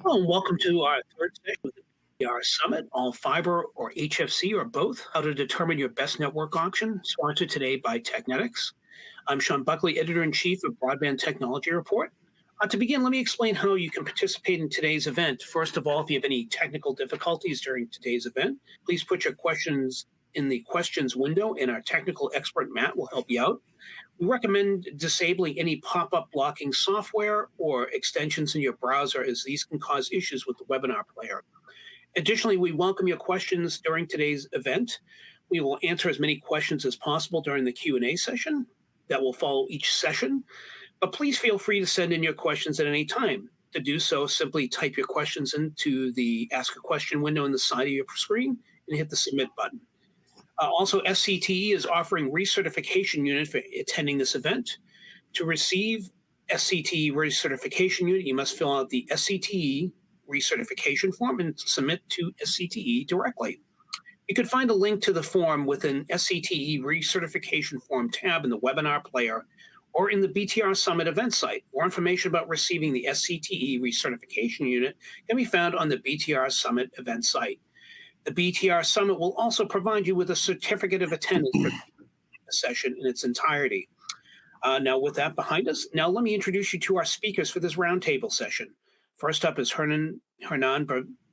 Hello, and welcome to our third session of the BTR Summit, all fiber or HFC or both, how to determine your best network option, sponsored today by Technetix. I'm Sean Buckley, Editor-in-Chief of Broadband Technology Report. To begin, let me explain how you can participate in today's event. First of all, if you have any technical difficulties during today's event, please put your questions in the questions window, and our technical expert, Matt, will help you out. We recommend disabling any pop-up blocking software or extensions in your browser, as these can cause issues with the webinar player. Additionally, we welcome your questions during today's event. We will answer as many questions as possible during the Q&A session that will follow each session. But please feel free to send in your questions at any time. To do so, simply type your questions into the Ask a Question window on the side of your screen and hit the Submit button. Also, SCTE is offering recertification unit for attending this event. To receive SCTE recertification unit, you must fill out the SCTE recertification form and submit to SCTE directly. You can find a link to the form within SCTE recertification form tab in the webinar player or in the BTR Summit event site. More information about receiving the SCTE recertification unit can be found on the BTR Summit event site. The BTR Summit will also provide you with a certificate of attendance for the session in its entirety. Now, with that behind us, now let me introduce you to our speakers for this roundtable session. First up is Hernan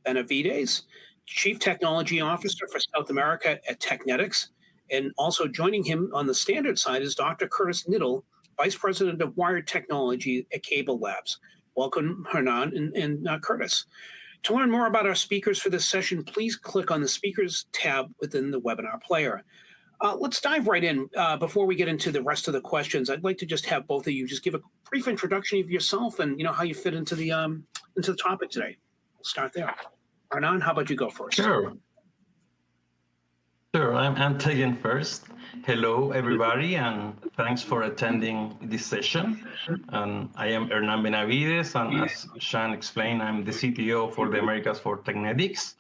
Benavides, Chief Technology Officer for South America at Technetix. And also joining him on the standard side is Dr. Curtis Niddle, Vice President of Wired Technology at Cable Labs. Welcome, Hernan and Curtis. To learn more about our speakers for this session, please click on the Speakers tab within the webinar player. Let's dive right in. Before we get into the rest of the questions, I'd like to just have both of you just give a brief introduction of yourself and how you fit into the topic today. We'll start there. Hernan, how about you go first? Sure, I'm taking first. Hello, everybody, and thanks for attending this session. I am Hernan Benavides, and as Sean explained, I'm the CTO for the Americas for Technetix.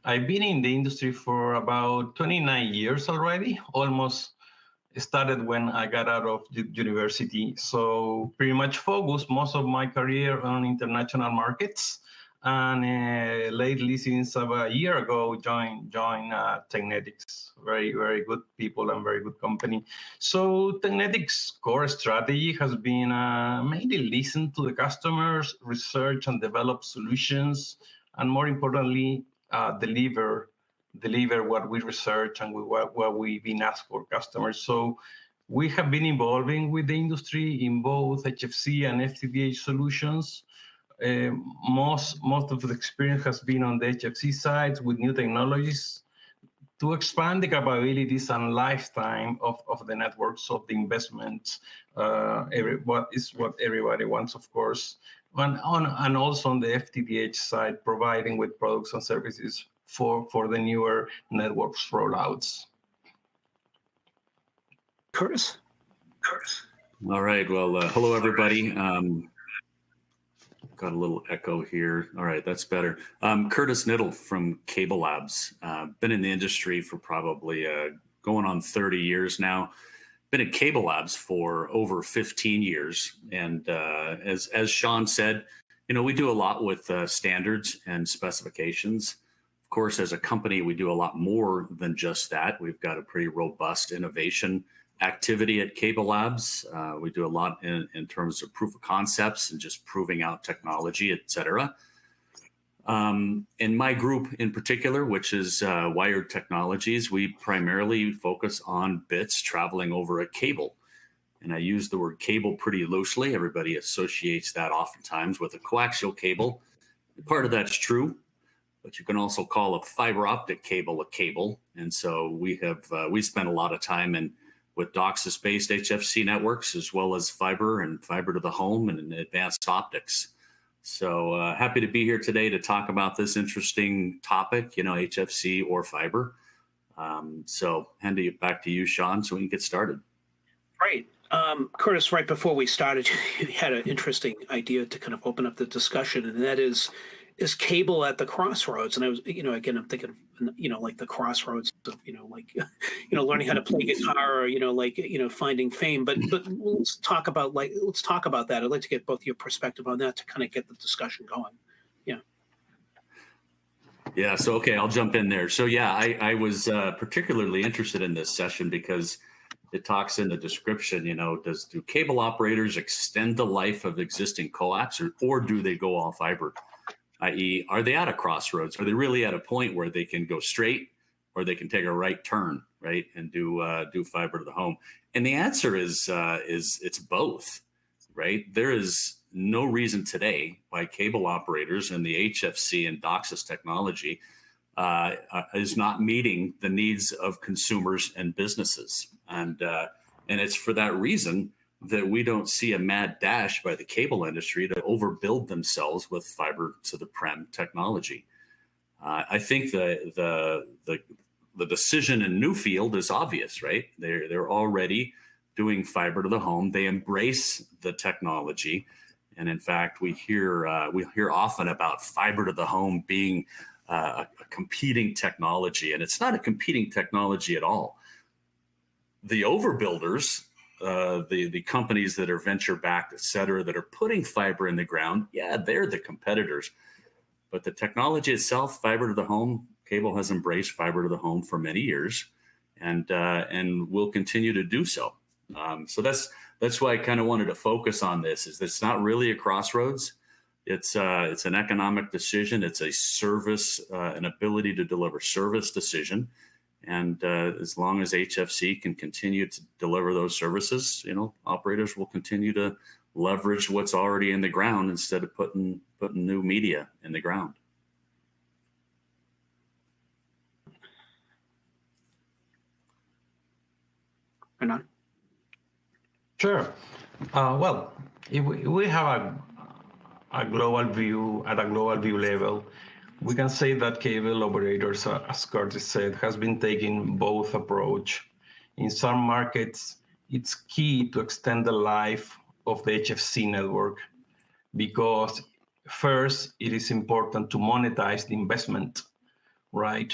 I've been in the industry for about 29 years already, almost started when I got out of university. So pretty much focused most of my career on international markets. And lately, since about a year ago, joined Technetix. Very, very good people and very good company. So Technetix core strategy has been mainly listen to the customers, research and develop solutions, and more importantly, deliver what we research and what we've been asked for customers. So we have been evolving with the industry in both HFC and FTTH solutions. Most of the experience has been on the HFC side with new technologies to expand the capabilities and lifetime of the networks, of the investments. What everybody wants, of course. And also on the FTTH side, providing with products and services for the newer networks rollouts. Curtis? All right, well, hello, everybody. Got a little echo here. All right, that's better. Curtis Niddle from Cable Labs. Been in the industry for probably going on 30 years now. Been at Cable Labs for over 15 years. And as Sean said, we do a lot with standards and specifications. Of course, as a company, we do a lot more than just that. We've got a pretty robust innovation activity at Cable Labs. We do a lot in terms of proof of concepts and just proving out technology, et cetera. In my group in particular, which is Wired Technologies, we primarily focus on bits traveling over a cable. And I use the word cable pretty loosely. Everybody associates that oftentimes with a coaxial cable. Part of that's true, but you can also call a fiber optic cable a cable. And so we spent a lot of time with DOCSIS-based HFC networks, as well as fiber and fiber to the home and advanced optics. So happy to be here today to talk about this interesting topic, HFC or fiber. So handing it back to you, Sean, so we can get started. Right. Curtis, right before we started, you had an interesting idea to kind of open up the discussion, and that is cable at the crossroads? And I was, again, I'm thinking, like the crossroads of, learning how to play guitar, or, finding fame. But let's talk about that. I'd like to get both your perspective on that to kind of get the discussion going. Yeah. So, okay, I'll jump in there. So, yeah, I was particularly interested in this session because it talks in the description, do cable operators extend the life of existing coax or do they go all fiber? I.e., are they at a crossroads? Are they really at a point where they can go straight or they can take a right turn, right, and do fiber to the home? And the answer is it's both, right? There is no reason today why cable operators and the HFC and DOCSIS technology is not meeting the needs of consumers and businesses. And it's for that reason that we don't see a mad dash by the cable industry to overbuild themselves with fiber to the prem technology. I think the decision in Newfield is obvious, right? They're already doing fiber to the home. They embrace the technology, and in fact, we hear often about fiber to the home being a competing technology, and it's not a competing technology at all. The overbuilders, the companies that are venture backed, et cetera, that are putting fiber in the ground, yeah, they're the competitors. But the technology itself, fiber to the home, cable has embraced fiber to the home for many years, and will continue to do so. So that's why I kind of wanted to focus on this. Is it's not really a crossroads. It's an economic decision. It's a service, an ability to deliver service decision. And as long as HFC can continue to deliver those services, operators will continue to leverage what's already in the ground instead of putting new media in the ground. Hernan? Sure. Well, if we have a global view at a global view level, we can say that cable operators, as Curtis said, has been taking both approach. In some markets, it's key to extend the life of the HFC network because first, it is important to monetize the investment, right?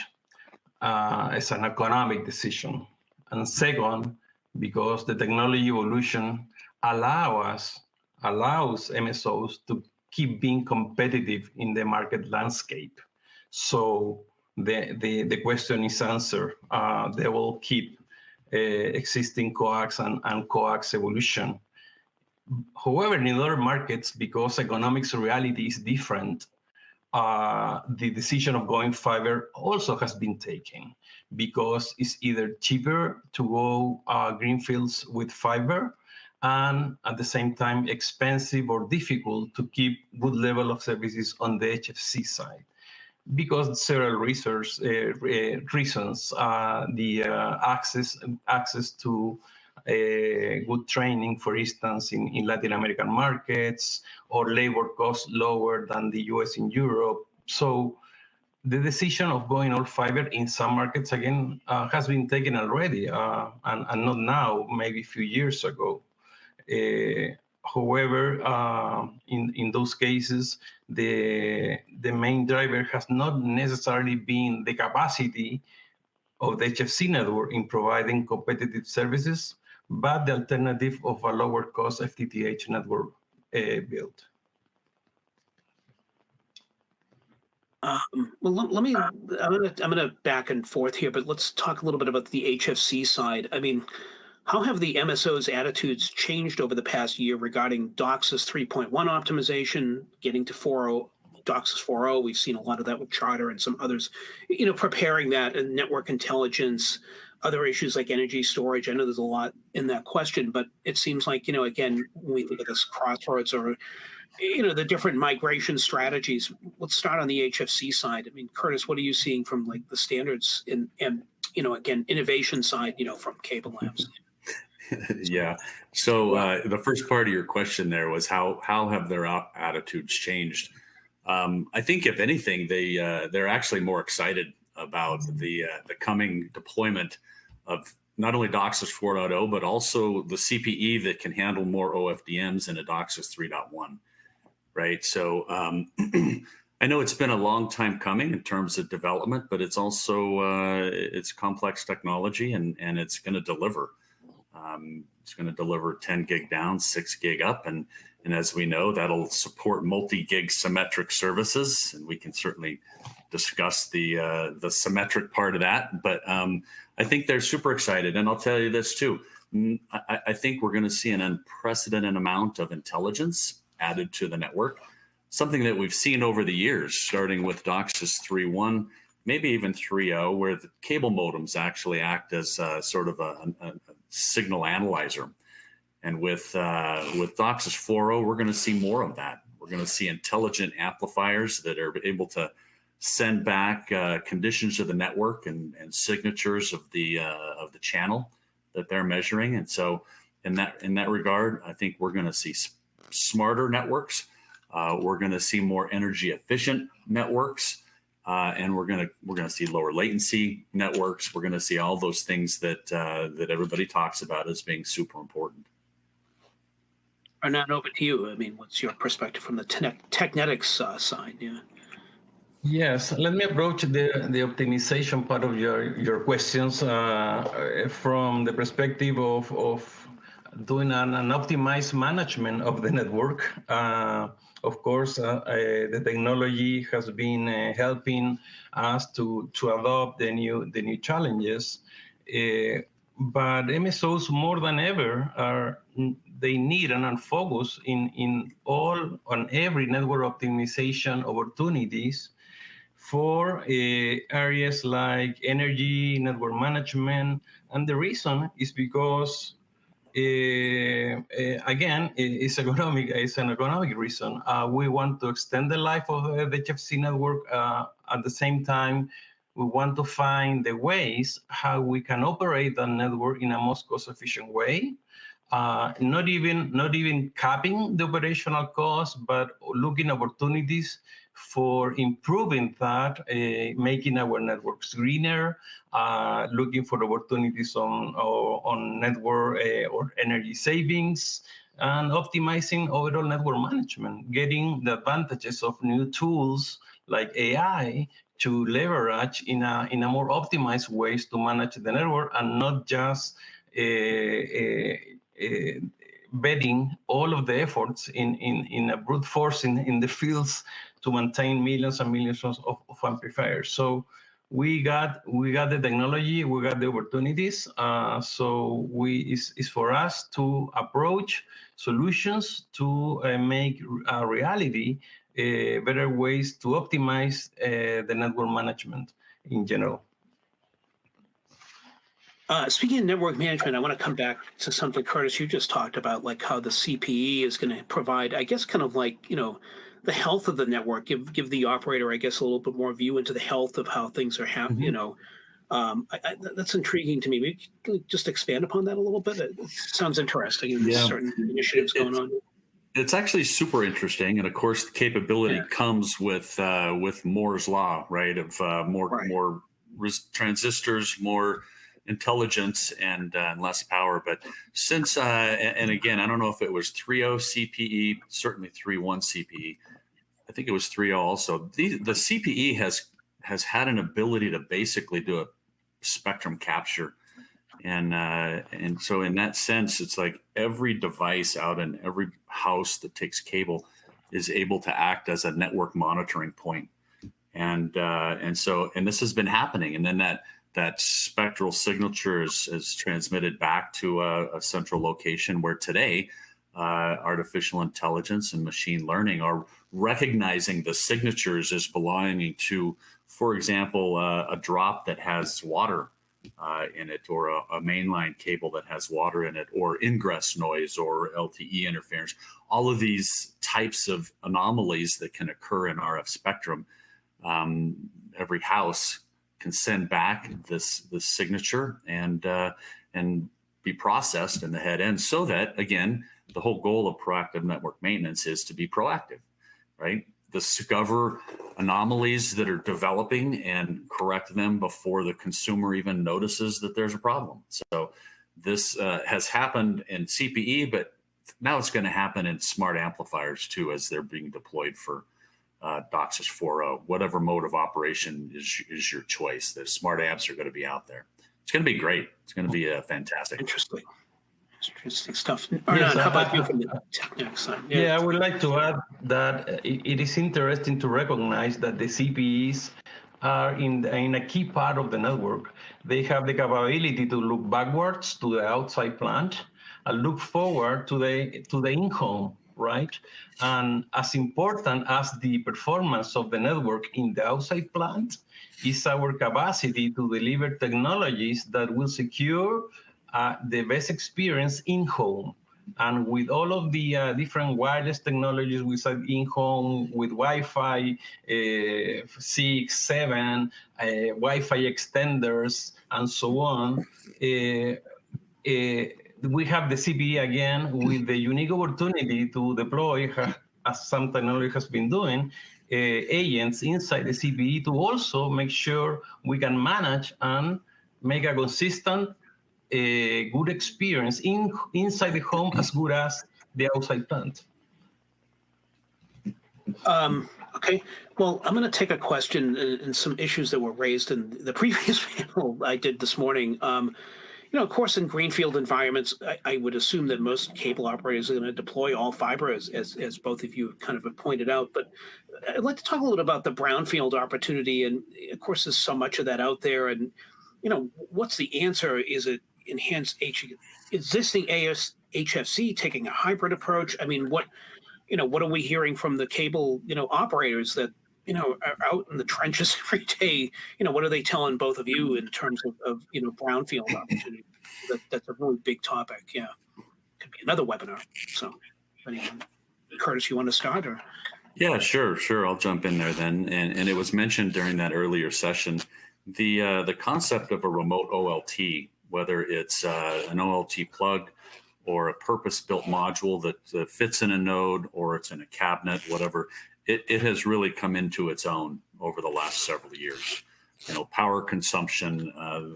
It's an economic decision. And second, because the technology evolution allows MSOs to keep being competitive in the market landscape. So the question is answered. They will keep existing coax and coax evolution. However, in other markets, because economics reality is different, the decision of going fiber also has been taken because it's either cheaper to go greenfields with fiber and at the same time expensive or difficult to keep good level of services on the HFC side. Because several reasons, the access to good training, for instance, in Latin American markets, or labor costs lower than the US and Europe. So the decision of going all fiber in some markets, again, has been taken already, and not now, maybe a few years ago. However, in those cases, the main driver has not necessarily been the capacity of the HFC network in providing competitive services, but the alternative of a lower cost FTTH network build. Well, let me. I'm gonna back and forth here, but let's talk a little bit about the HFC side. I mean, how have the MSO's attitudes changed over the past year regarding DOCSIS 3.1 optimization, getting to 4.0, DOCSIS 4.0? We've seen a lot of that with Charter and some others, preparing that, and network intelligence, other issues like energy storage. I know there's a lot in that question, but it seems like, again, when we look at this crossroads or, the different migration strategies. Let's start on the HFC side. I mean, Curtis, what are you seeing from like the standards and again, innovation side, from Cable Labs? Yeah. So the first part of your question there was how have their attitudes changed? I think if anything, they're actually more excited about the coming deployment of not only DOCSIS 4.0 but also the CPE that can handle more OFDMs in a DOCSIS 3.1. Right. So I know it's been a long time coming in terms of development, but it's also it's complex technology and it's going to deliver. It's going to deliver 10 gig down, 6 gig up. And as we know, that'll support multi-gig symmetric services. And we can certainly discuss the symmetric part of that. But I think they're super excited. And I'll tell you this too. I think we're going to see an unprecedented amount of intelligence added to the network, something that we've seen over the years, starting with DOCSIS 3.1, maybe even 3.0, where the cable modems actually act as sort of a signal analyzer. And with DOCSIS 4.0, we're going to see more of that. We're going to see intelligent amplifiers that are able to send back conditions of the network and signatures of the channel that they're measuring. And so in that regard, I think we're going to see smarter networks. We're going to see more energy efficient networks. And we're gonna see lower latency networks. We're gonna see all those things that everybody talks about as being super important. Arnaud, over to you. I mean, what's your perspective from the Technetix side? Yeah. Yes, let me approach the optimization part of your questions from the perspective of doing an optimized management of the network. Of course, the technology has been helping us to adopt the new challenges. But MSOs more than ever they need and focus on every network optimization opportunities for areas like energy, network management, and the reason is because again, it's an economic reason. We want to extend the life of the HFC network. At the same time, we want to find the ways how we can operate the network in a most cost-efficient way. Not even capping the operational costs, but looking opportunities for improving that, making our networks greener, looking for opportunities on network or energy savings, and optimizing overall network management, getting the advantages of new tools like AI to leverage in a more optimized ways to manage the network and not just betting all of the efforts in a brute force in the fields to maintain millions and millions of amplifiers. So we got the technology, we got the opportunities. So it's for us to approach solutions to make a reality better ways to optimize the network management in general. Speaking of network management, I want to come back to something, Curtis, you just talked about, like how the CPE is going to provide, I guess, kind of like, the health of the network, give the operator, I guess, a little bit more view into the health of how things are happening, that's intriguing to me. Maybe can you just expand upon that a little bit? It sounds interesting. There's certain initiatives going on. It's actually super interesting, and of course, the capability comes with Moore's law, right? Of more transistors, more intelligence, and less power. But since and again, I don't know if it was 3.0 CPE, certainly 3.1 CPE. I think it was 3.0 also. The CPE has had an ability to basically do a spectrum capture. And so in that sense, it's like every device out in every house that takes cable is able to act as a network monitoring point. And this has been happening. And then that spectral signature is transmitted back to a central location where today artificial intelligence and machine learning are recognizing the signatures as belonging to, for example, a drop that has water in it, or a mainline cable that has water in it, or ingress noise, or LTE interference. All of these types of anomalies that can occur in RF spectrum, every house can send back this signature and be processed in the head end, so that, again, the whole goal of proactive network maintenance is to be proactive, right? Discover anomalies that are developing and correct them before the consumer even notices that there's a problem. So this has happened in CPE, but now it's going to happen in smart amplifiers too, as they're being deployed for DOCSIS 4.0. Whatever mode of operation is your choice. The smart amps are going to be out there. It's going to be great. It's going to be fantastic. Interesting stuff. Yes, Arnon, how about you from the Technetix side? Yeah, I would like to add that it is interesting to recognize that the CPEs are in a key part of the network. They have the capability to look backwards to the outside plant and look forward to the in-home, right? And as important as the performance of the network in the outside plant is our capacity to deliver technologies that will secure the best experience in-home. And with all of the different wireless technologies we said in-home, with Wi-Fi 6, 7, Wi-Fi extenders, and so on, we have the CPE again with the unique opportunity to deploy, as some technology has been doing, agents inside the CPE to also make sure we can manage and make a consistent a good experience inside the home as good as the outside plant. Okay, well, I'm going to take a question and some issues that were raised in the previous panel I did this morning. Of course, in greenfield environments, I would assume that most cable operators are going to deploy all fiber, as both of you kind of have pointed out. But I'd like to talk a little bit about the brownfield opportunity. And of course, there's so much of that out there. And, what's the answer? Is it enhanced existing HFC taking a hybrid approach? I mean, what are we hearing from the cable, operators that, are out in the trenches every day? What are they telling both of you in terms of brownfield opportunity? That's a really big topic. Yeah. Could be another webinar. So anyone, Curtis, you want to start or? Yeah, sure. I'll jump in there then. And it was mentioned during that earlier session, the concept of a remote OLT, whether it's an OLT plug or a purpose-built module that fits in a node or it's in a cabinet, whatever, it has really come into its own over the last several years. Power consumption,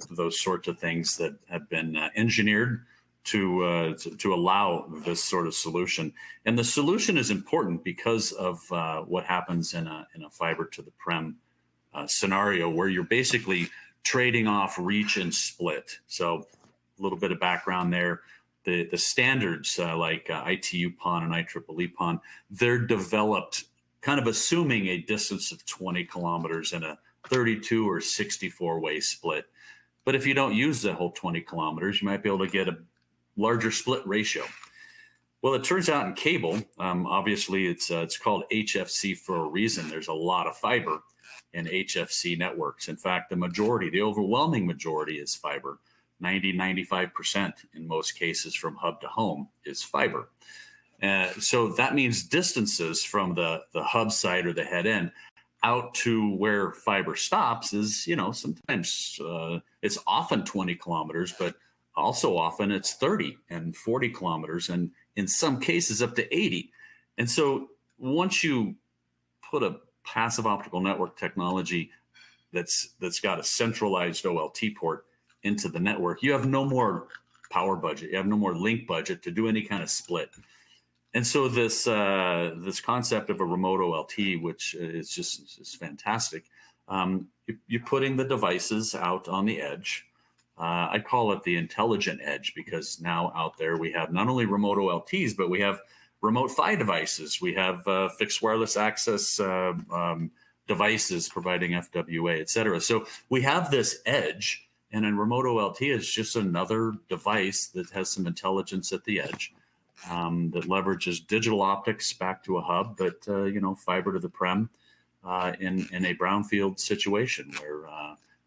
those sorts of things that have been engineered to allow this sort of solution. And the solution is important because of what happens in a fiber to the prem scenario, where you're basically trading off reach and split. So a little bit of background there. The standards like ITU PON and IEEE PON, they're developed kind of assuming a distance of 20 kilometers in a 32 or 64 way split. But if you don't use the whole 20 kilometers, you might be able to get a larger split ratio. Well, it turns out in cable, obviously it's called HFC for a reason. There's a lot of fiber in HFC networks. In fact, the overwhelming majority is fiber. 95% in most cases from hub to home is fiber. So that means distances from the hub side or the head end out to where fiber stops is, sometimes it's often 20 kilometers, but also often it's 30 and 40 kilometers, and in some cases up to 80. And so once you put a passive optical network technology that's got a centralized OLT port into the network, you have no more power budget, you have no more link budget to do any kind of split. And so this concept of a remote OLT, which is fantastic, you're putting the devices out on the edge. I call it the intelligent edge, because now out there we have not only remote OLTs, but we have remote PHY devices. We have fixed wireless access devices providing FWA, et cetera. So we have this edge, and a remote OLT is just another device that has some intelligence at the edge that leverages digital optics back to a hub, but fiber to the prem in a brownfield situation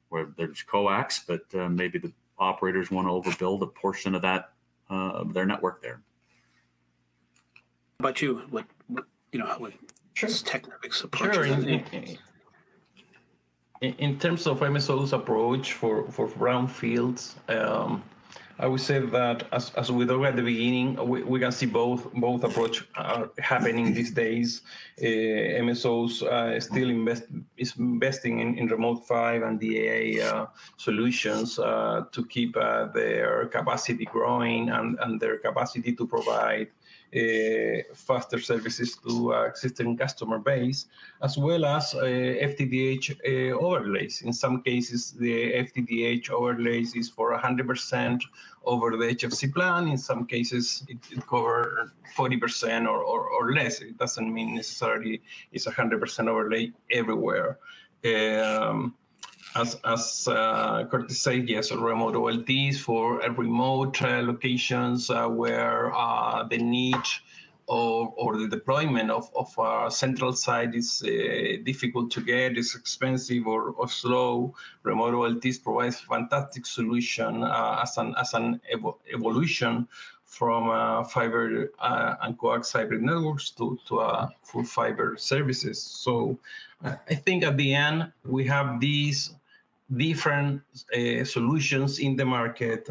where there's coax, but maybe the operators want to overbuild a portion of that of their network there. How about you? What Sure. Technetix approach? Sure. In terms of MSO's approach for brownfields, I would say that as we talked at the beginning, we can see both approach happening these days. MSOs still investing in remote PHY and DAA solutions to keep their capacity growing and their capacity to provide faster services to existing customer base, as well as FTTH overlays. In some cases, the FTTH overlays is for 100% over the HFC plan. In some cases, it covers 40% or less. It doesn't mean necessarily it's 100% overlay everywhere. As Curtis said, yes, remote OLTs for remote locations where the need or the deployment of a central site is difficult to get, is expensive or slow. Remote OLTs provides fantastic solution as an evolution from fiber and coax hybrid networks to full fiber services. So I think at the end we have these different solutions in the market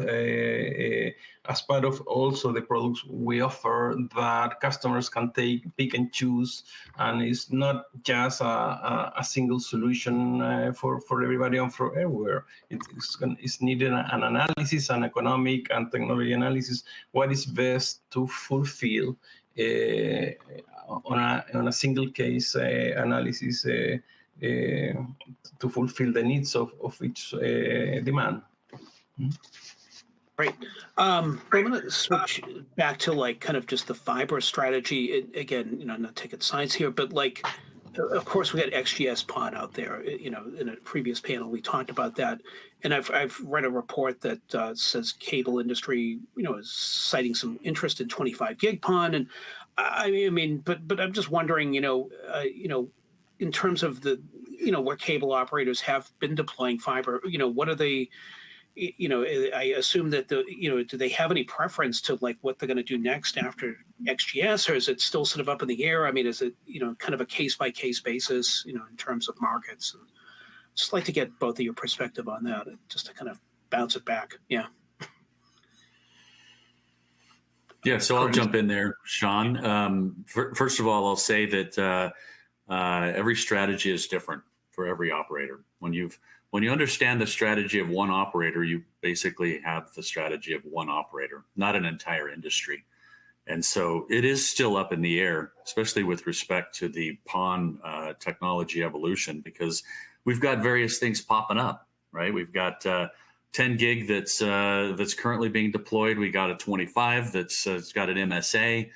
as part of also the products we offer that customers can pick and choose, and it's not just a single solution for everybody and for everywhere. It's needed an analysis, an economic and technology analysis, what is best to fulfill on a single case analysis to fulfill the needs of each demand. Great. I'm going to switch back to like kind of just the fiber strategy. Again, not taking science here, but like, of course, we had XGS PON out there. In a previous panel, we talked about that, and I've read a report that says cable industry, is citing some interest in 25 gig PON, and I mean, but I'm just wondering, in terms of the, where cable operators have been deploying fiber, what are they, I assume that do they have any preference to like what they're going to do next after XGS, or is it still sort of up in the air? I mean, is it, kind of a case by case basis, in terms of markets? And just like to get both of your perspective on that, just to kind of bounce it back. Yeah. Yeah. So I'll jump in there, Sean. First of all, I'll say that every strategy is different for every operator. When you understand the strategy of one operator, you basically have the strategy of one operator, not an entire industry. And so it is still up in the air, especially with respect to the PON technology evolution, because we've got various things popping up, right? We've got 10 gig that's currently being deployed. We got a 25 that's got an MSA.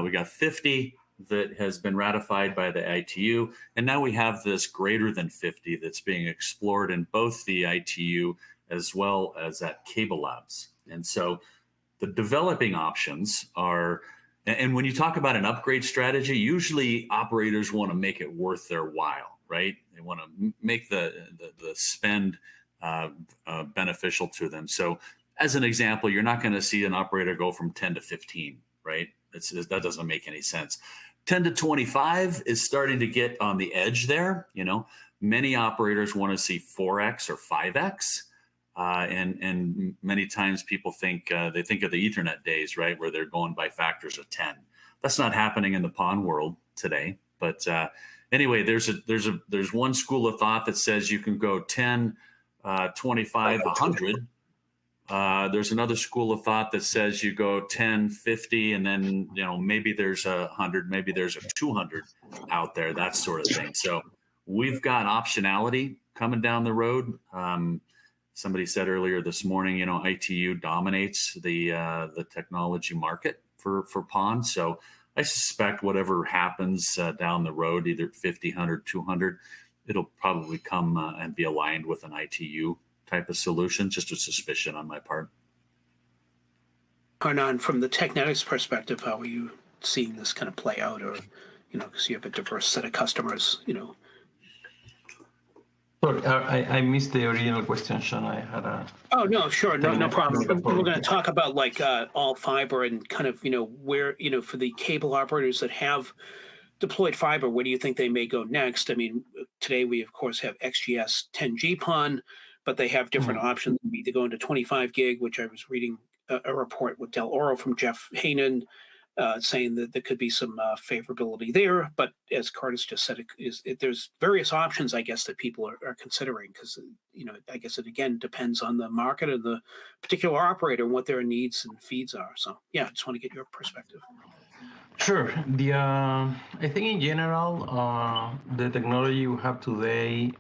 We got 50 that has been ratified by the ITU. And now we have this greater than 50 that's being explored in both the ITU as well as at Cable Labs. And so the developing options are, and when you talk about an upgrade strategy, usually operators want to make it worth their while, right? They want to make the spend beneficial to them. So as an example, you're not going to see an operator go from 10 to 15, right? That doesn't make any sense. 10 to 25 is starting to get on the edge there. Many operators want to see 4x or 5x. And many times people think they think of the Ethernet days, right, where they're going by factors of 10. That's not happening in the PON world today. But anyway, there's one school of thought that says you can go 10, 25, 100. There's another school of thought that says you go 10, 50, and then maybe there's 100, maybe there's a 200 out there, that sort of thing. So we've got optionality coming down the road. Somebody said earlier this morning, ITU dominates the technology market for PON. So I suspect whatever happens down the road, either 50, 100, 200, it'll probably come and be aligned with an ITU type of solution. Just a suspicion on my part. Arnon, from the Technetix perspective, how are you seeing this kind of play out? Or, because you have a diverse set of customers, Sorry, I missed the original question, Sean. I had a... Oh, no, sure. No problem. We're going to talk about like all fiber and kind of, where, for the cable operators that have deployed fiber, where do you think they may go next? I mean, today we, of course, have XGS 10G PON, but they have different options. Either going to 25 gig, which I was reading a report with Del Oro from Jeff Hainan, saying that there could be some favorability there. But as Curtis just said, there's various options, I guess, that people are considering, because, I guess it again depends on the market and the particular operator and what their needs and feeds are. So yeah, I just want to get your perspective. Sure. I think in general, the technology we have today,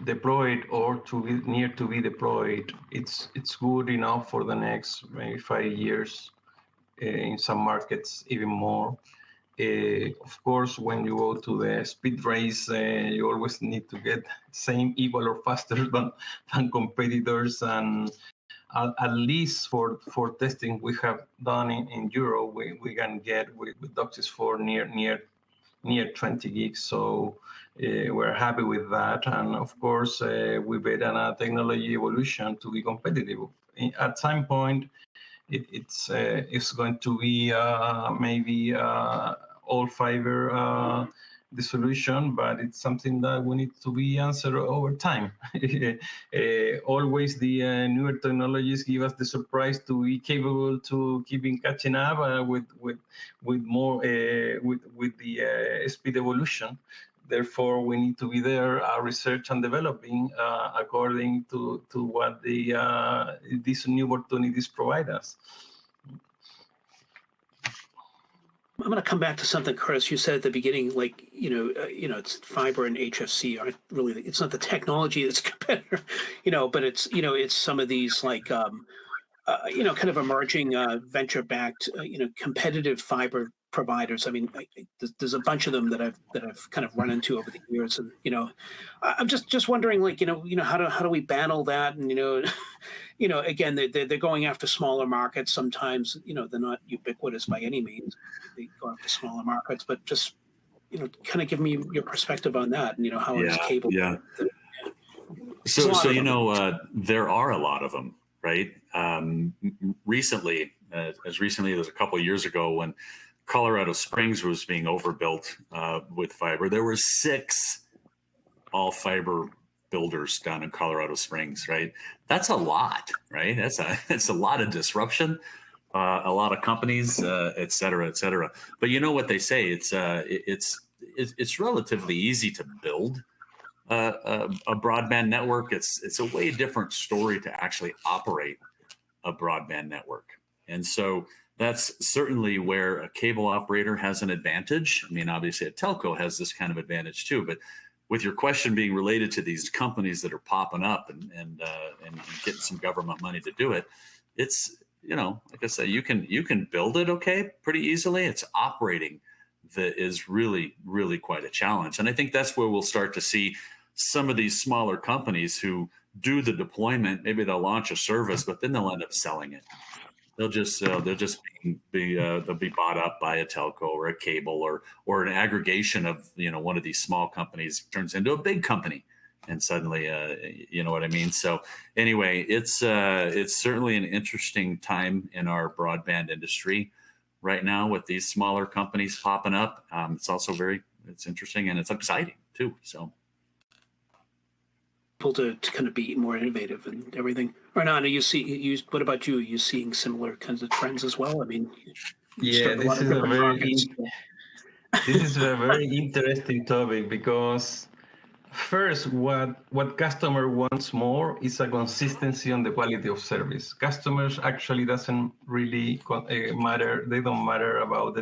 deployed or to be near to be deployed, it's good enough for the next maybe 5 years. In some markets, even more. Of course, when you go to the speed race, you always need to get same, equal, or faster than competitors. And at least for testing we have done in Europe, we can get with DOCSIS 4 near 20 gigs. So we're happy with that. And of course, we bet on a technology evolution to be competitive. At some point, it's going to be maybe all fiber the solution, but it's something that we need to be answered over time. Always the newer technologies give us the surprise to be capable to keeping catching up with more with the speed evolution. Therefore, we need to be there, research and developing according to what these new opportunities provide us. I'm going to come back to something, Curtis, you said at the beginning, like, it's fiber and HFC aren't really, it's not the technology that's competitor, but it's some of these like, kind of emerging venture-backed, competitive fiber providers. I mean, there's a bunch of them that I've kind of run into over the years, and I'm just wondering, like, how do we battle that? And again, they're going after smaller markets. Sometimes they're not ubiquitous by any means. They go after smaller markets, but just kind of give me your perspective on that, and how it's cable. Yeah. So there are a lot of them, right? Recently, as recently as a couple of years ago, when Colorado Springs was being overbuilt with fiber, there were 6 all fiber builders down in Colorado Springs, right? That's a lot, right? That's a lot of disruption, a lot of companies, et cetera, et cetera. But you know what they say? It's relatively easy to build a broadband network. It's a way different story to actually operate a broadband network. And so that's certainly where a cable operator has an advantage. I mean, obviously a telco has this kind of advantage too, but with your question being related to these companies that are popping up and getting some government money to do it, it's, like I said, you can build it pretty easily. It's operating that is really, really quite a challenge. And I think that's where we'll start to see some of these smaller companies who do the deployment. Maybe they'll launch a service, but then they'll end up selling it. They'll just be bought up by a telco or a cable or an aggregation of one of these small companies turns into a big company, and suddenly you know what I mean. So anyway, it's certainly an interesting time in our broadband industry right now with these smaller companies popping up. It's also it's interesting and it's exciting too. So. To kind of be more innovative and everything. Renan, what about you? Are you seeing similar kinds of trends as well? I mean, yeah, this is a very interesting topic, because first, what customer wants more is a consistency on the quality of service. Customers actually doesn't really matter. They don't matter about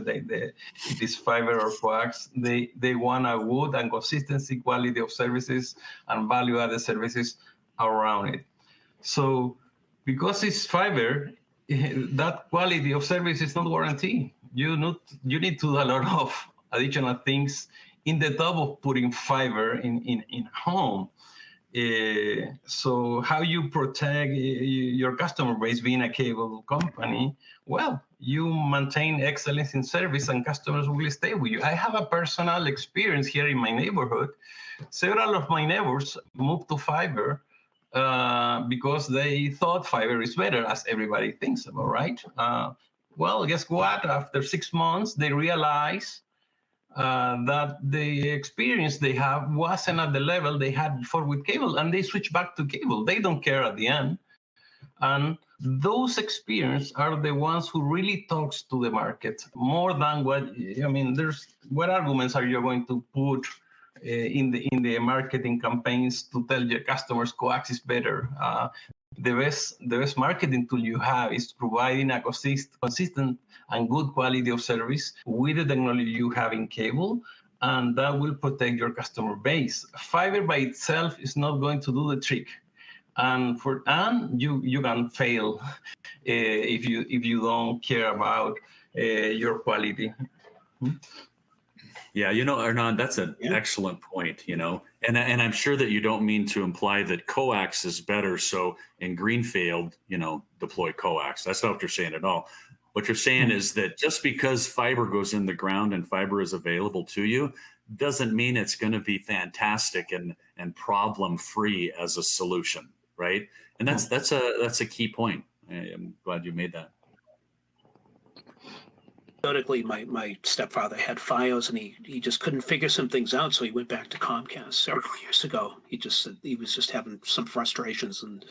this fiber or coax. They want a good and consistency quality of services and value-added services around it. So because it's fiber, that quality of service is not guaranteed. You need to do a lot of additional things in the top of putting fiber in home. So how you protect your customer base being a cable company? Well, you maintain excellence in service and customers will stay with you. I have a personal experience here in my neighborhood. Several of my neighbors moved to fiber because they thought fiber is better, as everybody thinks about, right? Well, guess what? After 6 months, they realized that the experience they have wasn't at the level they had before with cable, and they switch back to cable. They don't care at the end. And those experiences are the ones who really talks to the market more than what arguments are you going to put in the marketing campaigns to tell your customers coax is better? The best marketing tool you have is providing a consistent and good quality of service with the technology you have in cable, and that will protect your customer base. Fiber by itself is not going to do the trick, and you can fail if you don't care about your quality. Yeah, Hernan, that's an excellent point, and I'm sure that you don't mean to imply that coax is better. So in greenfield, deploy coax. That's not what you're saying at all. What you're saying is that just because fiber goes in the ground and fiber is available to you doesn't mean it's going to be fantastic and problem-free as a solution, right? And that's a key point. I'm glad you made that. Anecdotally, my stepfather had FiOS, and he just couldn't figure some things out, so he went back to Comcast several years ago. He was just having some frustrations, and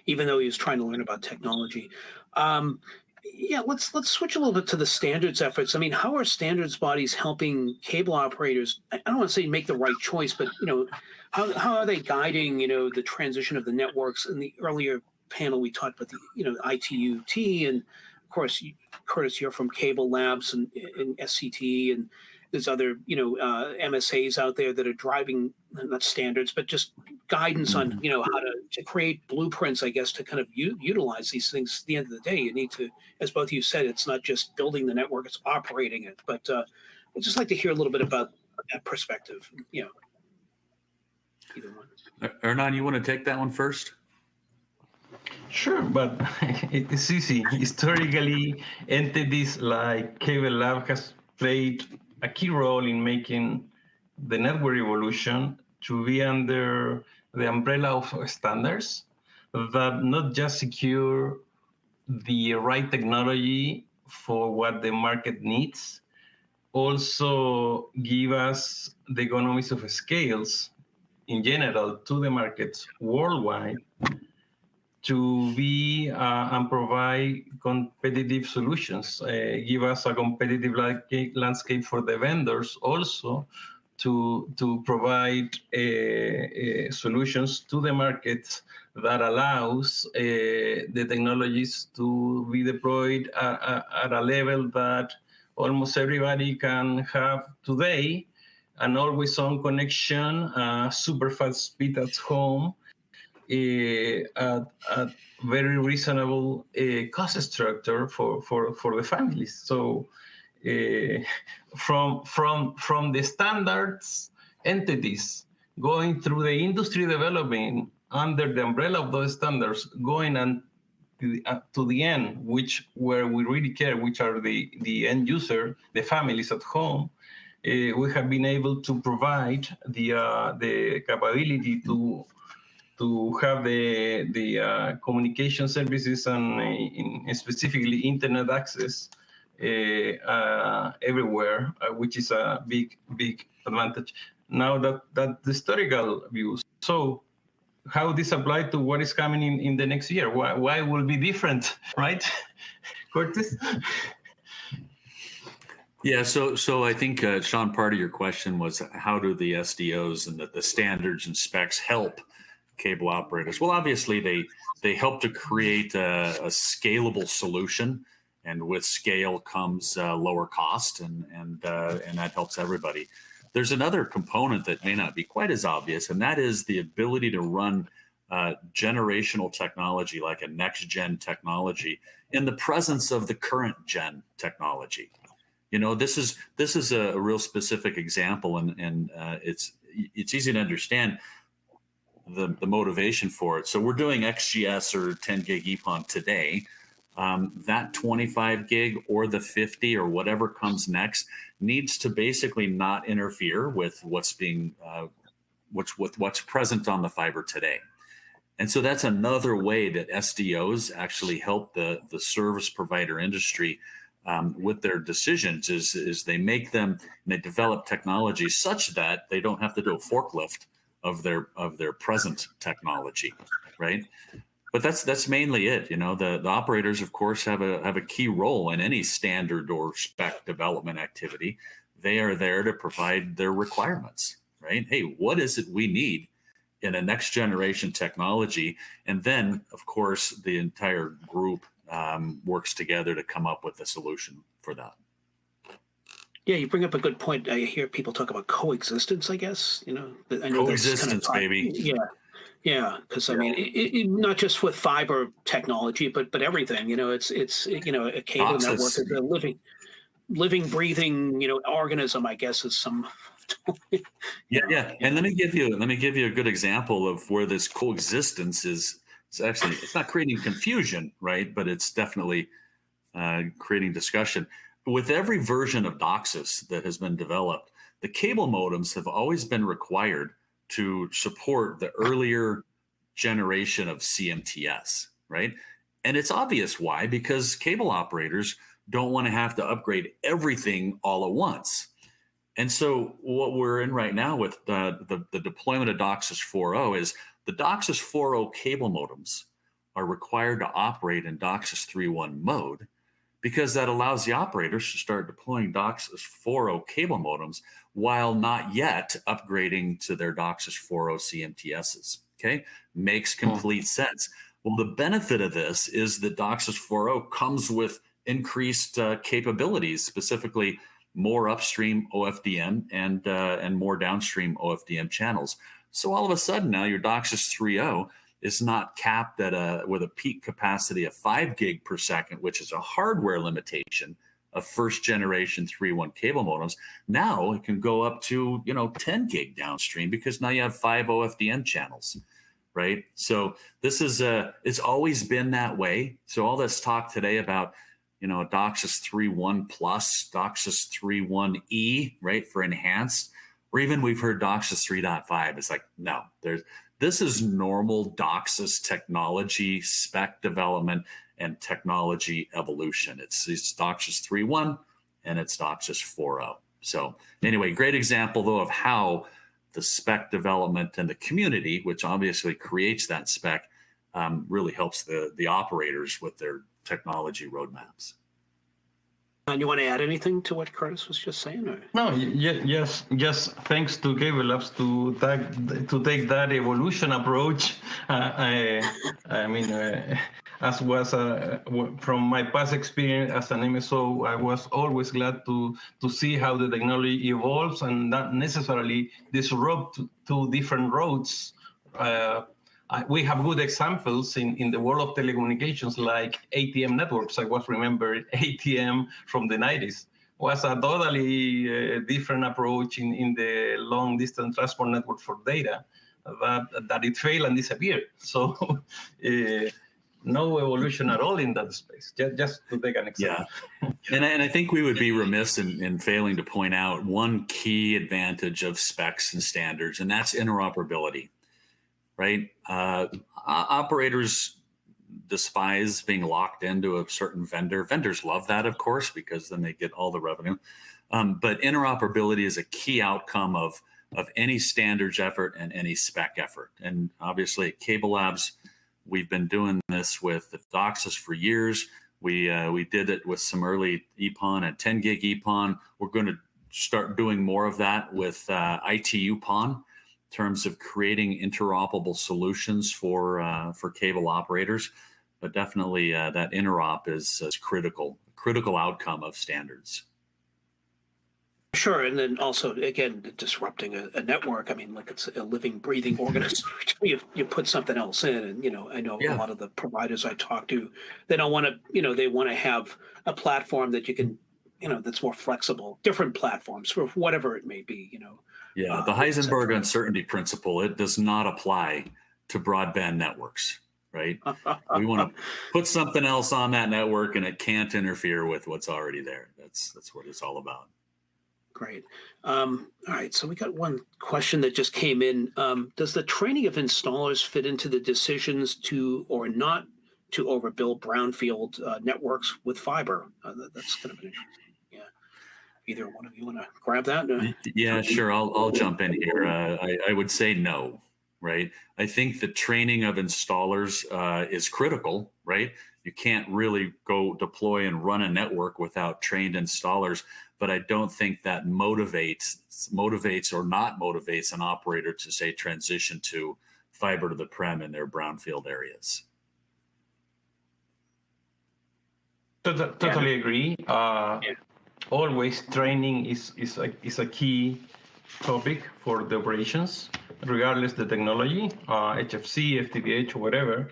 even though he was trying to learn about technology. Let's switch a little bit to the standards efforts. I mean, how are standards bodies helping cable operators? I don't want to say make the right choice, but how are they guiding the transition of the networks? In the earlier panel, we talked about the ITU-T, and of course, Curtis, you're from Cable Labs and SCT, and there's other MSAs out there that are driving not standards, but just guidance on how to create blueprints, I guess, to kind of utilize these things. At the end of the day, you need to, as both of you said, it's not just building the network, it's operating it. But I'd just like to hear a little bit about that perspective. Either one. Hernan, you want to take that one first? Sure, but it's easy. Historically, entities like Cable Lab has played a key role in making the network evolution to be under the umbrella of standards that not just secure the right technology for what the market needs, also give us the economies of scales in general to the markets worldwide to be and provide competitive solutions, give us a competitive landscape for the vendors also to provide solutions to the market that allows the technologies to be deployed at a level that almost everybody can have today, an always-on connection, super fast speed at home, at very reasonable cost structure for the families. So from the standards entities going through the industry development under the umbrella of those standards, going and to the end, where we really care, which are the end user, the families at home, we have been able to provide the capability to have the communication services and specifically internet access everywhere, which is a big advantage. Now that the historical views. So how this apply to what is coming in the next year? Why will be different, right? Curtis? Yeah, so I think, Sean, part of your question was how do the SDOs and the standards and specs help cable operators? Well, obviously they help to create a scalable solution, and with scale comes lower cost, and that helps everybody. There's another component that may not be quite as obvious, and that is the ability to run generational technology, like a next gen technology, in the presence of the current gen technology. This is a real specific example, and it's easy to understand the motivation for it. So we're doing XGS or 10 gig EPON today. That 25 gig or the 50 or whatever comes next needs to basically not interfere with what's present on the fiber today. And so that's another way that SDOs actually help the service provider industry with their decisions is they make them and they develop technology such that they don't have to do a forklift of their present technology, right? But that's mainly it. The operators, of course, have a key role in any standard or spec development activity. They are there to provide their requirements, right? Hey, what is it we need in a next generation technology? And then, of course, the entire group works together to come up with a solution for that. Yeah, you bring up a good point. I hear people talk about coexistence, I guess. I know Coexistence, baby. Yeah. Yeah, because I mean, not just with fiber technology, but everything. It's a cable network is a living, breathing organism. I guess is some. Yeah. And let me give you a good example of where this coexistence is. It's not creating confusion, right? But it's definitely creating discussion. With every version of DOCSIS that has been developed, the cable modems have always been required to support the earlier generation of CMTS, right? And it's obvious why, because cable operators don't want to have to upgrade everything all at once. And so what we're in right now with the deployment of DOCSIS 4.0 is the DOCSIS 4.0 cable modems are required to operate in DOCSIS 3.1 mode, because that allows the operators to start deploying DOCSIS 4.0 cable modems while not yet upgrading to their DOCSIS 4.0 CMTSs. Okay, makes complete sense. Well, the benefit of this is that DOCSIS 4.0 comes with increased capabilities, specifically more upstream OFDM and more downstream OFDM channels. So all of a sudden now your DOCSIS 3.0 is not capped with a peak capacity of 5 gig per second, which is a hardware limitation of first generation 3.1 cable modems. Now it can go up to 10 gig downstream, because now you have 5 OFDM channels, right? So this is it's always been that way. So all this talk today about DOCSIS 3.1 plus, DOCSIS 3.1e, right, for enhanced, or even we've heard DOCSIS 3.5. It's like, no, this is normal DOCSIS technology, spec development, and technology evolution. It's DOCSIS 3.1 and it's DOCSIS 4.0. So anyway, great example though of how the spec development and the community, which obviously creates that spec, really helps the operators with their technology roadmaps. And you want to add anything to what Curtis was just saying? Or? No, yes, just thanks to Cable Labs to take that evolution approach. I mean, as was from my past experience as an MSO, I was always glad to see how the technology evolves and not necessarily disrupt two different roads. We have good examples in the world of telecommunications, like ATM networks. I was remembered ATM from the 90s was a totally different approach in the long distance transport network for data that it failed and disappeared. So no evolution at all in that space, just to take an example. Yeah, and I think we would be remiss in failing to point out one key advantage of specs and standards, and that's interoperability. Right? Operators despise being locked into a certain vendor. Vendors love that, of course, because then they get all the revenue. But interoperability is a key outcome of any standards effort and any spec effort. And obviously at Cable Labs, we've been doing this with the DOCSIS for years. We did it with some early EPON and 10 gig EPON. We're going to start doing more of that with ITU PON, terms of creating interoperable solutions for cable operators, but definitely that interop is critical outcome of standards. Sure, and then also again disrupting a network. I mean, like it's a living, breathing organism. you put something else in, and I know a lot of the providers I talk to, they don't want to. They want to have a platform that you can, that's more flexible. Different platforms for whatever it may be. Yeah, the Heisenberg uncertainty principle, it does not apply to broadband networks, right? We want to put something else on that network and it can't interfere with what's already there. That's what it's all about. Great. All right, so we got one question that just came in. Does the training of installers fit into the decisions to or not to overbuild brownfield networks with fiber. That's kind of an interesting. Yeah. Either one of you want to grab that? Yeah, sure. I'll jump in here. I would say no, right? I think the training of installers is critical, right? You can't really go deploy and run a network without trained installers, but I don't think that motivates or not motivates an operator to say transition to fiber to the prem in their brownfield areas. Totally agree. Always training is a key topic for the operations, regardless the technology, HFC, FTTH, whatever.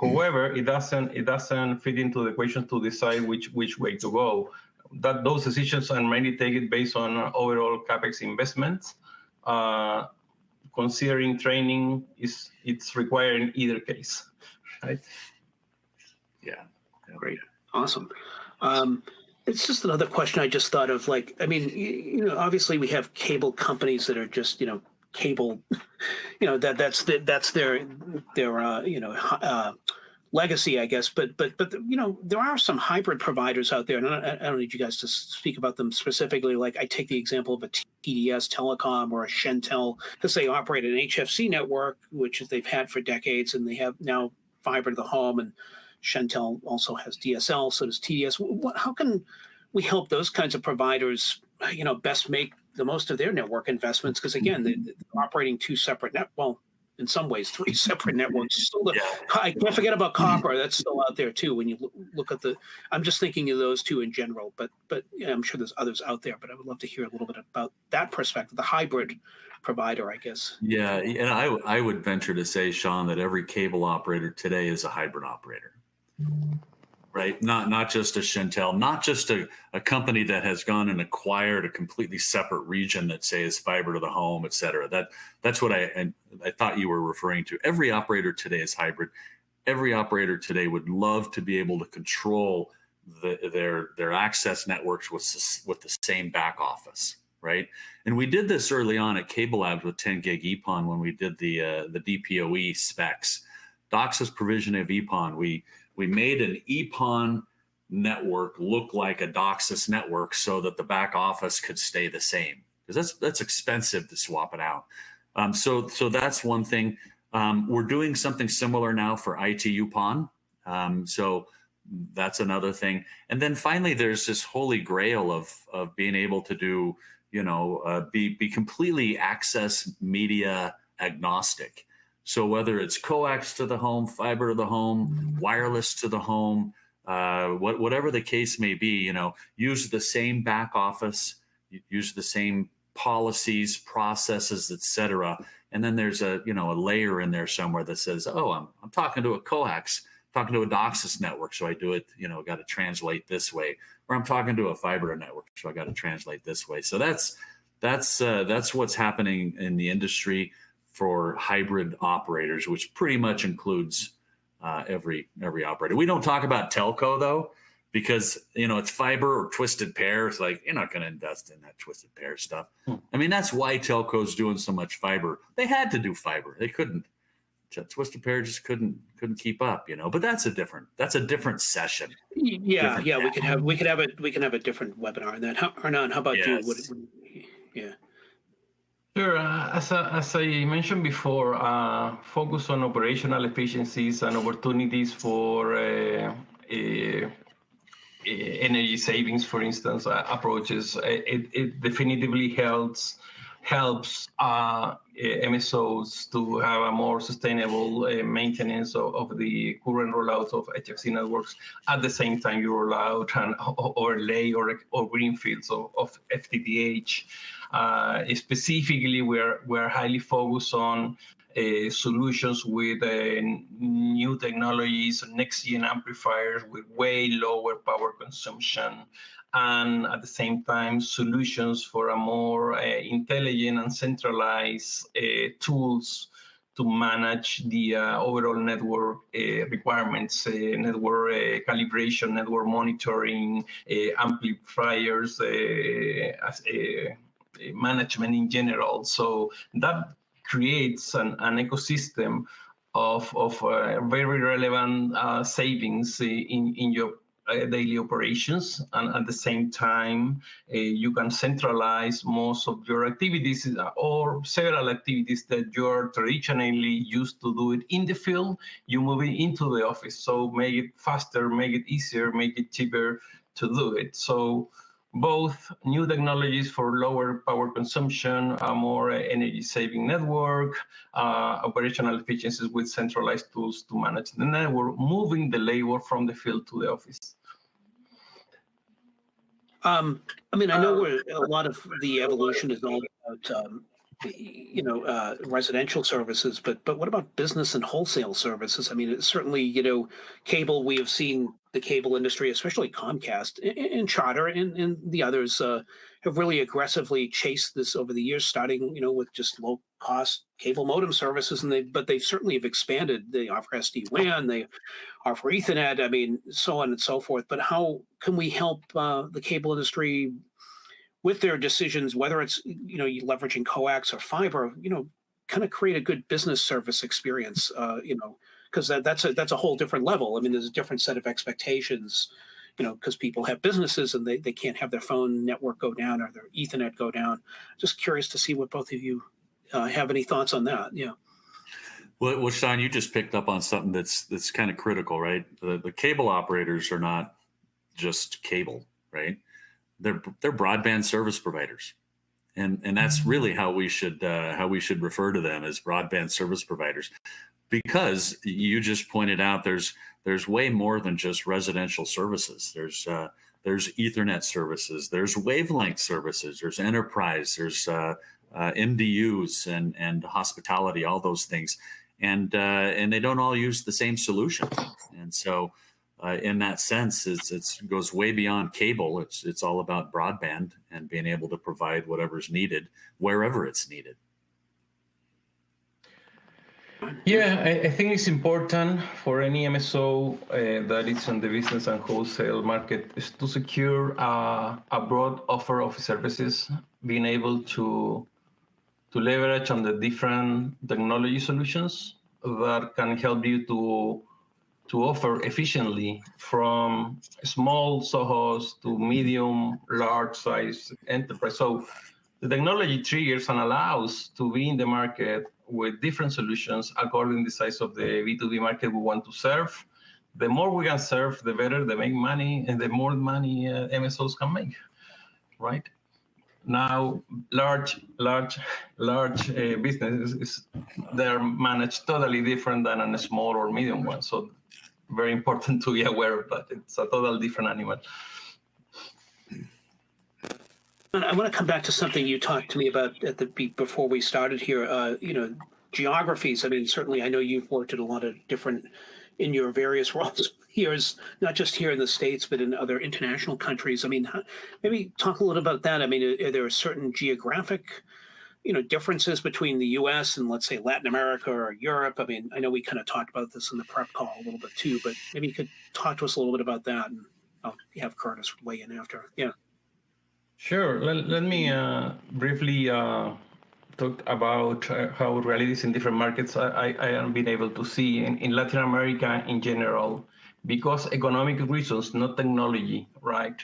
However, it doesn't fit into the equation to decide which way to go. That those decisions are mainly taken based on overall capex investments. Considering training it's required in either case, right? Yeah. Great, awesome. It's just another question I just thought of. Like, I mean, obviously we have cable companies that are just, cable, that's their legacy, I guess. But there are some hybrid providers out there, and I don't need you guys to speak about them specifically. Like, I take the example of a TDS Telecom or a Shentel, because they operate an HFC network, which they've had for decades, and they have now fiber to the home, and Shentel also has DSL, so does TDS. How can we help those kinds of providers, best make the most of their network investments? Because again, they're operating two separate in some ways, three separate networks. Still, I can't forget about copper. That's still out there too. When you look at I'm just thinking of those two in general, but I'm sure there's others out there. But I would love to hear a little bit about that perspective, the hybrid provider, I guess. Yeah, and I would venture to say, Sean, that every cable operator today is a hybrid operator. Right, not just a Shentel, not just a company that has gone and acquired a completely separate region that says fiber to the home, et cetera. That's what I thought you were referring to. Every operator today is hybrid. Every operator today would love to be able to control their access networks with the same back office, right? And we did this early on at Cable Labs with 10 gig EPON when we did the DPoE specs, DOCSIS provision of EPON. We made an EPON network look like a DOCSIS network so that the back office could stay the same, because that's expensive to swap it out. So that's one thing. We're doing something similar now for ITU-PON. So that's another thing. And then finally, there's this holy grail of being able to do, be completely access media agnostic. So whether it's coax to the home, fiber to the home, wireless to the home, whatever the case may be, use the same back office, use the same policies, processes, et cetera. And then there's a layer in there somewhere that says, oh, I'm talking to a coax, talking to a DOCSIS network, so I do it, got to translate this way. Or I'm talking to a fiber network, so I got to translate this way. So that's what's happening in the industry for hybrid operators, which pretty much includes every operator. We don't talk about telco though, because it's fiber or twisted pair. It's like, you're not going to invest in that twisted pair stuff. I mean, that's why telco's doing so much fiber. They had to do fiber. They couldn't. Twisted pair just couldn't keep up, But that's a different session. Yeah, we can have a different webinar on that. Hernan, how about you? Yeah. Sure. As I mentioned before, focus on operational efficiencies and opportunities for energy savings, for instance, approaches. It definitively helps MSOs to have a more sustainable maintenance of the current rollout of HFC networks. At the same time, you roll out an overlay or greenfields of FTTH. Specifically, we're highly focused on solutions with new technologies, next-gen amplifiers with way lower power consumption, and at the same time, solutions for a more intelligent and centralized tools to manage the overall network requirements, network calibration, network monitoring, amplifiers, management in general. So that creates an ecosystem very relevant savings in your daily operations, and at the same time you can centralize most of your activities or several activities that you're traditionally used to do it in the field. You move it into the office, so make it faster, make it easier, make it cheaper to do it. So both new technologies for lower power consumption, a more energy-saving network, operational efficiencies with centralized tools to manage the network, moving the labor from the field to the office. I mean, I know where a lot of the evolution is all about, residential services, but what about business and wholesale services? I mean, it's certainly, cable. We have seen the cable industry, especially Comcast and Charter and the others, have really aggressively chased this over the years, starting, with just low cost cable modem services, but they certainly have expanded. They offer SD-WAN, they offer Ethernet. I mean, so on and so forth. But how can we help the cable industry with their decisions, whether it's you leveraging coax or fiber, kind of create a good business service experience, because that's a whole different level. I mean, there's a different set of expectations, because people have businesses and they can't have their phone network go down or their Ethernet go down. Just curious to see what both of you have any thoughts on that. Yeah. Well, Sean, you just picked up on something that's kind of critical, right? The cable operators are not just cable, right? They're broadband service providers, and that's really how we should refer to them, as broadband service providers, because you just pointed out there's way more than just residential services. There's Ethernet services, there's wavelength services, there's enterprise, there's MDUs and hospitality, all those things, and they don't all use the same solution, and so. In that sense, it goes way beyond cable. It's all about broadband and being able to provide whatever's needed wherever it's needed. Yeah, I think it's important for any MSO that is in the business and wholesale market is to secure a broad offer of services, being able to leverage on the different technology solutions that can help you to offer efficiently, from small SOHOs to medium, large size enterprise. So the technology triggers and allows to be in the market with different solutions according to the size of the B2B market we want to serve. The more we can serve, the better they make money, and the more money MSOs can make, right? Now, large businesses, they're managed totally different than a small or medium one. So very important to be aware of that. It's a totally different animal. I want to come back to something you talked to me about before we started here. Geographies. I mean, certainly, I know you've worked at a lot of different in your various roles here, not just here in the States, but in other international countries. I mean, maybe talk a little about that. I mean, are there certain geographic differences between the U.S. and, let's say, Latin America or Europe? I mean, I know we kind of talked about this in the prep call a little bit too, but maybe you could talk to us a little bit about that, and I'll have Curtis weigh in after. Yeah. Sure. Let me briefly talk about how realities in different markets I have been able to see in Latin America in general, because economic reasons, not technology, right?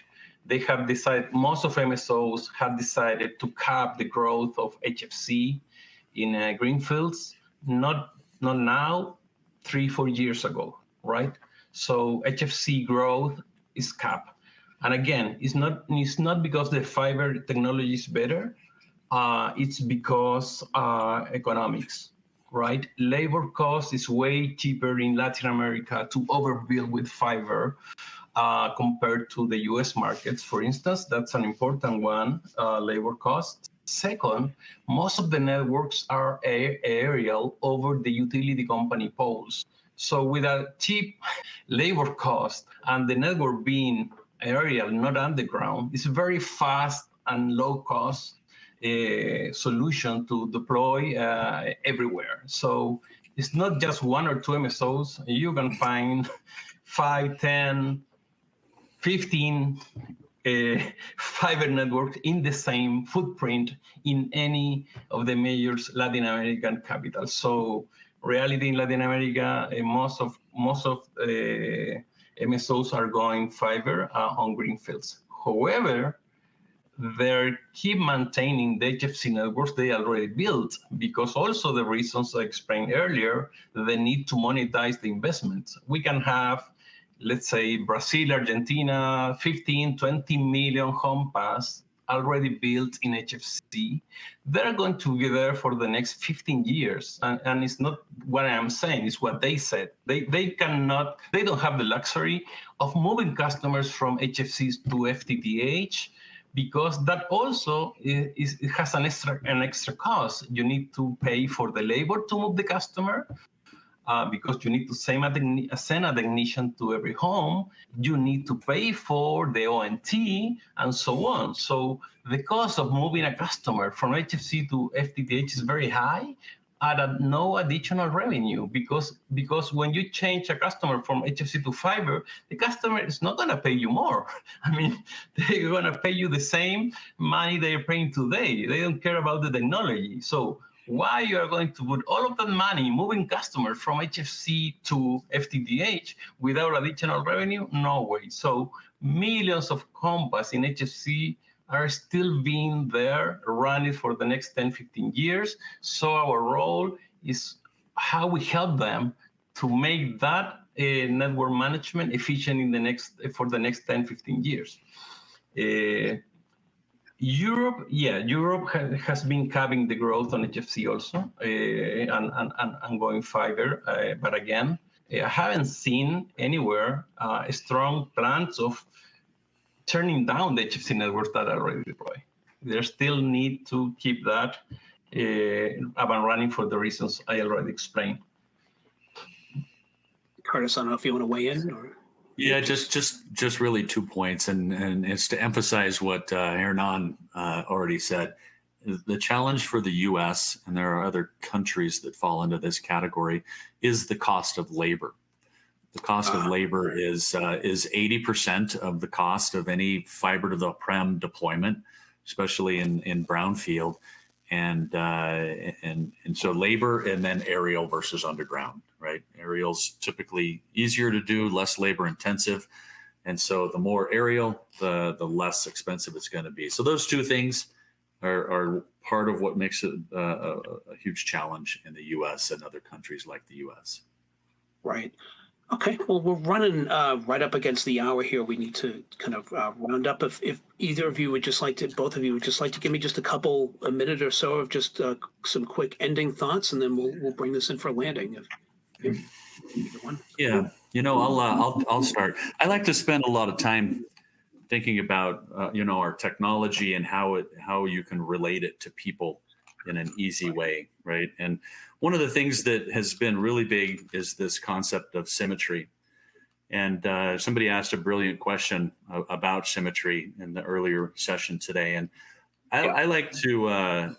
They have decided, most of MSOs have decided to cap the growth of HFC in greenfields, not now, 3-4 years ago, right? So HFC growth is capped. And again, it's not because the fiber technology is better, it's because economics, right? Labor cost is way cheaper in Latin America to overbuild with fiber compared to the US markets, for instance. That's an important one, labor cost. Second, most of the networks are aerial over the utility company poles. So with a cheap labor cost and the network being aerial, not underground, it's a very fast and low cost solution to deploy everywhere. So it's not just 1 or 2 MSOs. You can find 5, 10, 15 fiber networks in the same footprint in any of the major Latin American capitals. So reality in Latin America, most of MSOs are going fiber on greenfields. However, they keep maintaining the HFC networks they already built, because also the reasons I explained earlier, they need to monetize the investments. We can have, let's say, Brazil, Argentina, 15, 20 million home pass already built in HFC. They're going to be there for the next 15 years. And it's not what I'm saying, it's what they said. They don't have the luxury of moving customers from HFCs to FTTH, because that also it has an extra cost. You need to pay for the labor to move the customer, because you need to send a technician to every home. You need to pay for the ONT and so on. So the cost of moving a customer from HFC to FTTH is very high at no additional revenue, because when you change a customer from HFC to fiber, the customer is not going to pay you more. I mean, they're going to pay you the same money they're paying today. They don't care about the technology. So why you are going to put all of that money moving customers from HFC to FTTH without additional revenue? No way. So millions of Compass in HFC are still being there, running for the next 10, 15 years. So our role is how we help them to make that network management efficient for the next 10, 15 years. Europe has been capping the growth on HFC also, and going fiber. But again, I haven't seen anywhere strong plans of turning down the HFC networks that are already deployed. They still need to keep that up and running for the reasons I already explained. Curtis, I don't know if you want to weigh in or. Yeah, just really 2 points, and it's to emphasize what Hernan already said. The challenge for the U.S., and there are other countries that fall into this category, is the cost of labor. The cost of labor is 80% of the cost of any fiber to the prem deployment, especially in brownfield, and so labor, and then aerial versus underground. Right, aerial's typically easier to do, less labor intensive, and so the more aerial, the less expensive it's going to be. So those two things are part of what makes it a huge challenge in the U.S. and other countries like the U.S. Right. Okay. Well, we're running right up against the hour here. We need to kind of round up. If either of you would just like to, both of you would just like to give me just a minute or so of just some quick ending thoughts, and then we'll bring this in for landing. Yeah, I'll start. I like to spend a lot of time thinking about our technology and how you can relate it to people in an easy way, right? And one of the things that has been really big is this concept of symmetry. And somebody asked a brilliant question about symmetry in the earlier session today, and I like to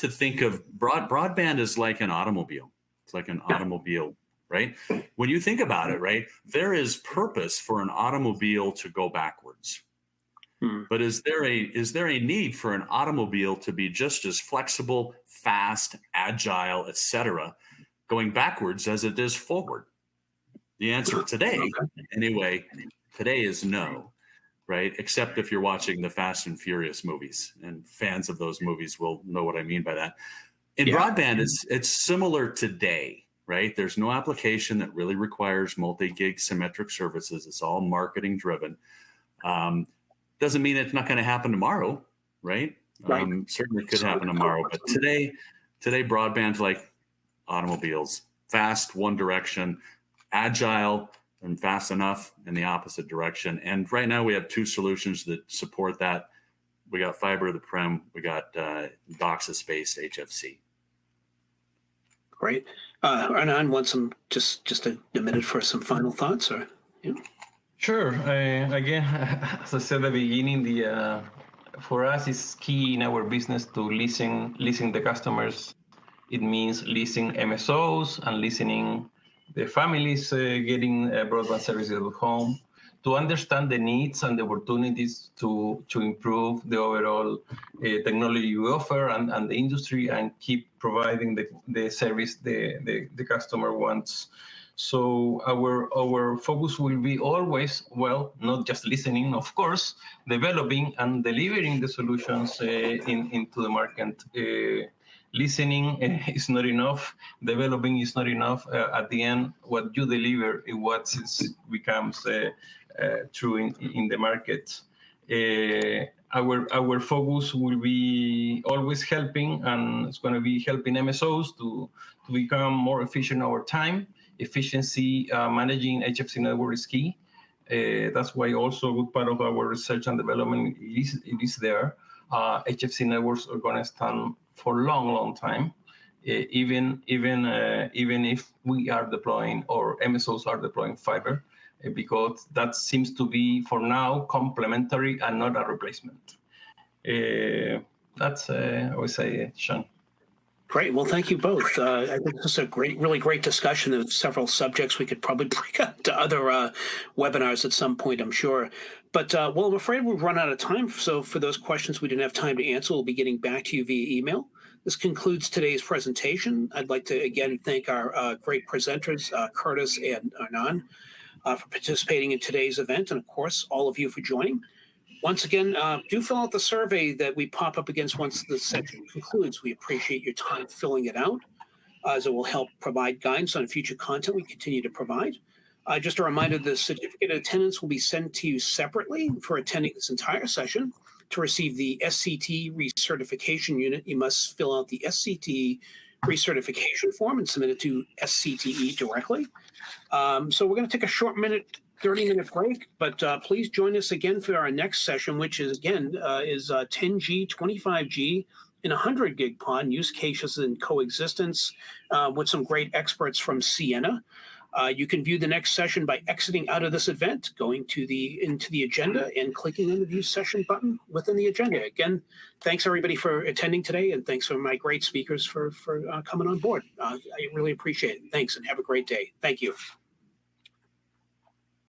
think of broadband as like an automobile. It's like an automobile, right? When you think about it, right, there is purpose for an automobile to go backwards. But is there a need for an automobile to be just as flexible, fast, agile, etc., going backwards as it is forward? The answer today is no, right? Except if you're watching the Fast and Furious movies, and fans of those movies will know what I mean by that. In broadband, it's similar today, right? There's no application that really requires multi-gig symmetric services. It's all marketing driven. Doesn't mean it's not going to happen tomorrow, right? Certainly could happen tomorrow. But today broadband's like automobiles, fast one direction, agile and fast enough in the opposite direction. And right now we have two solutions that support that. We got fiber to the prem. We got DOCSIS-based HFC. Great. Hernan, want some just a minute for some final thoughts, or? Yeah. Sure. Again, as I said at the beginning, for us it's key in our business to listen the customers. It means listening MSOs and listening the families getting broadband services at home, to understand the needs and the opportunities to improve the overall technology we offer and the industry, and keep providing the service the customer wants. So our focus will be always, well, not just listening, of course, developing and delivering the solutions into the market. Listening is not enough. Developing is not enough. At the end, what you deliver is what becomes true in the market. Our focus will be always helping, and it's going to be helping MSOs to become more efficient over time. Efficiency, managing HFC network is key. That's why also a good part of our research and development is there. HFC networks are going to stand for a long time, even if we are deploying, or MSOs are deploying fiber, because that seems to be, for now, complementary and not a replacement. That's, I would say, Sean. Great. Well, thank you both. I think this is a really great discussion of several subjects we could probably bring up to other webinars at some point, I'm sure. But, well, I'm afraid we've run out of time. So for those questions we didn't have time to answer, we'll be getting back to you via email. This concludes today's presentation. I'd like to, again, thank our great presenters, Curtis and Hernan, for participating in today's event, and, of course, all of you for joining. Once again, do fill out the survey that we pop up against once the session concludes. We appreciate your time filling it out, as it will help provide guidance on future content we continue to provide. Just a reminder, the certificate of attendance will be sent to you separately for attending this entire session. To receive the SCT recertification unit, you must fill out the SCT recertification form and submit it to SCTE directly. So we're going to take a short 30-minute break, but please join us again for our next session, which is, again, 10G, 25G, and 100 gig PON use cases in coexistence with some great experts from Sienna. You can view the next session by exiting out of this event, going into the agenda, and clicking on the View Session button within the agenda. Again, thanks everybody for attending today, and thanks for my great speakers for coming on board. I really appreciate it. Thanks, and have a great day. Thank you.